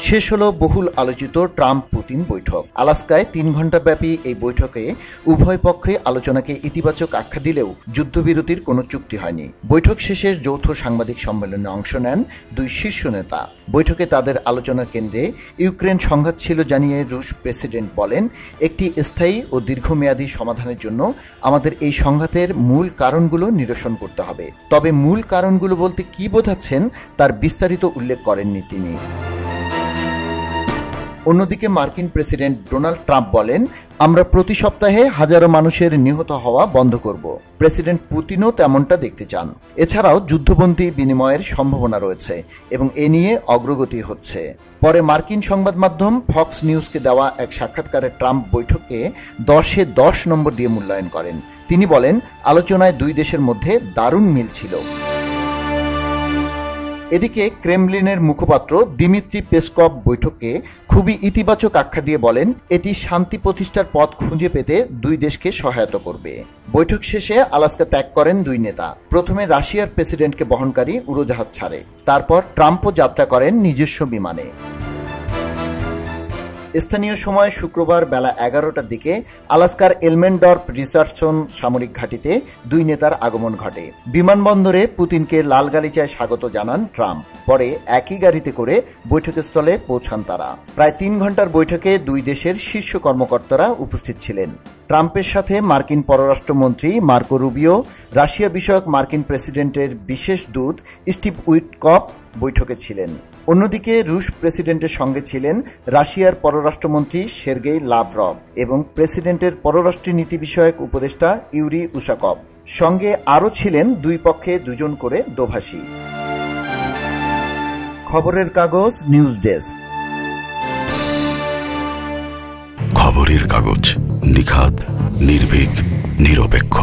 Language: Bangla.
শেষ হলো বহুল আলোচিত ট্রাম্প পুতিন বৈঠক। আলাস্কায় 3 ঘণ্টাব্যাপী এই বৈঠকে উভয় পক্ষে আলোচনাকে ইতিবাচক আখ্যা দিলেও যুদ্ধবিরতির কোনো চুক্তি হয়নি। বৈঠক শেষে যৌথ সাংবাদিক সম্মেলনে অংশ নেন দুই শীর্ষ নেতা। বৈঠকে তাদের আলোচনার কেন্দ্রে ইউক্রেন সংঘাত ছিল জানিয়ে রুশ প্রেসিডেন্ট বলেন, একটি স্থায়ী ও দীর্ঘমেয়াদী সমাধানের জন্য আমাদের এই সংঘাতের মূল কারণগুলো নিরসন করতে হবে। তবে মূল কারণগুলো বলতে কি বোঝাচ্ছেন তার বিস্তারিত উল্লেখ করেননি তিনি। অন্যদিকে মার্কিন প্রেসিডেন্ট ডোনাল্ড ট্রাম্প বলেন, আমরা প্রতি সপ্তাহে হাজারো মানুষের নিহত হওয়া বন্ধ করব। প্রেসিডেন্ট পুতিনও তেমনটা দেখতে চান। এছাড়াও যুদ্ধবন্দী বিনিময়ের সম্ভাবনা রয়েছে এবং এ নিয়ে অগ্রগতি হচ্ছে। পরে মার্কিন সংবাদ মাধ্যম ফক্স নিউজকে দেওয়া এক সাক্ষাৎকারে ট্রাম্প বৈঠককে 10-এ 10 নম্বর দিয়ে মূল্যায়ন করেন। তিনি বলেন, আলোচনায় দুই দেশের মধ্যে দারুণ মিল ছিল। এদিকে ক্রেমলিনের মুখপাত্র দিমিত্রি পেসকভ বৈঠককে খুবই ইতিবাচক আখ্যা দিয়ে বলেন, এটি শান্তি প্রতিষ্ঠার পথ খুঁজে পেতে দুই দেশকে সহায়তা করবে। বৈঠক শেষে আলাস্কা ত্যাগ করেন দুই নেতা। প্রথমে রাশিয়ার প্রেসিডেন্টকে বহনকারী উড়োজাহাজ ছাড়ে, তারপর ট্রাম্পও যাত্রা করেন নিজস্ব বিমানে। স্থানীয় সময় শুক্রবার বেলা 11টার দিকে আলাস্কার এলমেন্ডর্ফ রিচার্ডসন সামরিক ঘাঁটিতে দুই নেতার আগমন ঘটে। বিমানবন্দরে পুতিনকে লাল গালিচায় স্বাগত জানান ট্রাম্প। পরে একই গাড়িতে করে বৈঠকস্থলে পৌঁছান তারা। প্রায় 3 ঘণ্টার বৈঠকে দুই দেশের শীর্ষ কর্মকর্তারা উপস্থিত ছিলেন। ট্রাম্পের সাথে মার্কিন পররাষ্ট্রমন্ত্রী মার্কো রুবিও, রাশিয়া বিষয়ক মার্কিন প্রেসিডেন্টের বিশেষ দূত স্টিভ উইটকফ বৈঠকে ছিলেন। অন্যদিকে রুশ প্রেসিডেন্টের সঙ্গে ছিলেন রাশিয়ার পররাষ্ট্রমন্ত্রী সের্গেই লাভরভ এবং প্রেসিডেন্টের পররাষ্ট্রনীতি বিষয়ক উপদেষ্টা ইউরি উশাকভ। সঙ্গে আরও ছিলেন দুই পক্ষে 2 জন করে দোভাষী। খবরের কাগজ নিউজ ডেস্ক। খবরের কাগজ, নিখাদ, নির্ভীক, নিরপেক্ষ।